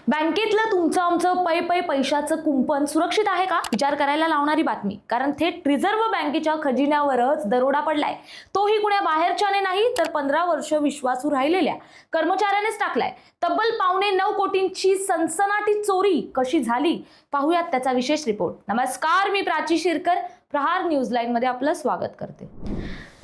बँकेतलं तुमचं आमचं पै पैशाचं कुंपण सुरक्षित आहे का विचार करायला लावणारी बातमी. कारण थेट रिझर्व्ह बँकेच्या खजिन्यावरच दरोडा पडलाय. तोही कुण्या बाहेरच्याने नाही तर 15 वर्ष विश्वासू राहिलेल्या कर्मचाऱ्यानेच टाकलाय. तब्बल 9.25 कोटींची सनसनाटी चोरी कशी झाली पाहूयात त्याचा विशेष रिपोर्ट. नमस्कार, मी प्राची शिरकर, प्रहार न्यूज लाईन मध्ये आपलं स्वागत करते.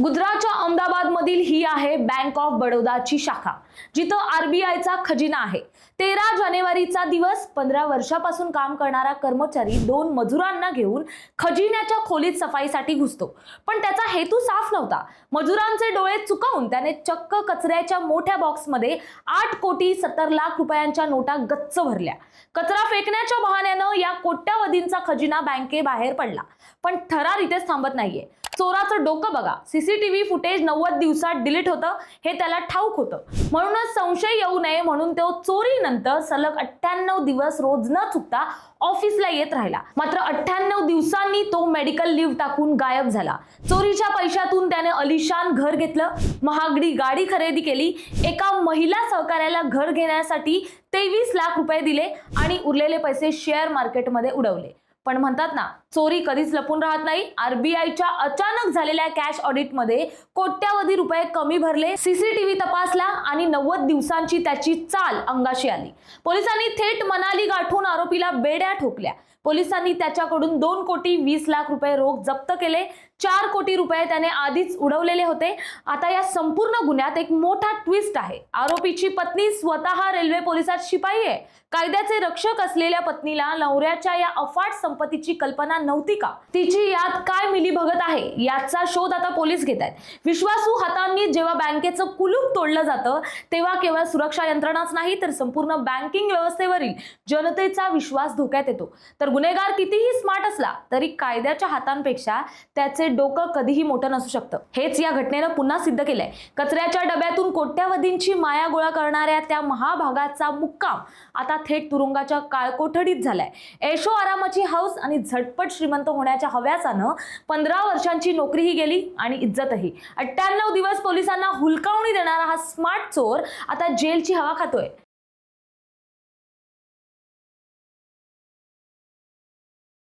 गुजरातच्या अहमदाबाद मधील ही आहे बँक ऑफ बडोदाची शाखा, जिथं आरबीआयचा खजिना आहे. 13 जानेवारीचा दिवस. 15 वर्षापासून काम करणारा कर्मचारी 2 मजुरांना घेऊन खजिन्याच्या खोलीत सफाईसाठी घुसतो. पण त्याचा हेतू साफ नव्हता. मजुरांचे डोळे चुकवून त्याने चक्क कचऱ्याच्या मोठ्या बॉक्समध्ये 8 कोटी 70 लाख रुपयांच्या नोटा गच्च भरल्या. कचरा फेकण्याच्या बहाण्यानं या कोट्यावधींचा खजिना बँकेबाहेर पडला. पण थरार इथेच थांबत नाहीये. चोराचं डोकं बघा. सीसीटीव्ही फुटेज 90 दिवसात डिलीट होतं हे त्याला ठाऊक होतं. म्हणूनच संशय येऊ नये म्हणून तो चोरीनंतर सलग 98 दिवस रोज न चुकता ऑफिसला येत राहिला. मात्र 98 दिवसांनी तो मेडिकल लीव्ह टाकून गायब झाला. चोरीच्या पैशातून त्याने अलिशान घर घेतलं, महागडी गाडी खरेदी केली, एका महिला सहकार्याला घर घेण्यासाठी 23 लाख रुपये दिले आणि उरलेले पैसे शेअर मार्केटमध्ये उडवले. पण म्हणतात ना, चोरी कधीच लपून राहत नाही. आरबीआयच्या अचानक झालेल्या कॅश ऑडिटमध्ये कोट्यावधी रुपये कमी भरले. सीसीटीव्ही तपासला आणि 90 दिवसांची त्याची चाल अंगाशी आली. पोलिसांनी थेट मनाली गाठून आरोपीला बेड्या ठोकल्या. पोलिसांनी त्याच्याकडून 2 कोटी 20 लाख रुपये रोख जप्त केले. 4 कोटी रुपये त्याने आधीच उडवलेले होते. आता या संपूर्ण गुन्ह्यात एक मोठा ट्विस्ट आहे. आरोपीची पत्नी स्वतः रेल्वे पोलिसात शिपाई आहे. कायद्याचे रक्षक असलेल्या पत्नीला नवऱ्याच्या या अफाट संपत्तीची कल्पना नव्हती का? तिची यात काय मिलीभगत आहे याचा शोध आता पोलीस घेत आहेत. विश्वासू हातांनी जेव्हा बँकेचं कुलूप तोडलं जातं तेव्हा केवळ सुरक्षा यंत्रणाच नाही तर संपूर्ण बँकिंग व्यवस्थेवरील जनतेचा विश्वास धोक्यात येतो. तर गुन्हेगार कितीही स्मार्ट असला तरी कायद्याच्या हातांपेक्षा त्याचे डोकं कधीही मोठं नसू शकतं. हेच या घटनेनं पुन्हा सिद्ध केलंय. कचऱ्याच्या डब्यातून कोट्यावधींची माया गोळा करणाऱ्या त्या महाभागाचा मुक्काम आता थेट तुरुंगाच्या काळकोठडीत झालाय. ऐशो आरामाची हौस आणि झटपट श्रीमंत होण्याच्या हव्यासानं 15 वर्षांची नोकरीही गेली आणि इज्जतही. 98 दिवस पोलिसांना हुलकावणी देणारा हा स्मार्ट चोर आता जेलची हवा खातोय.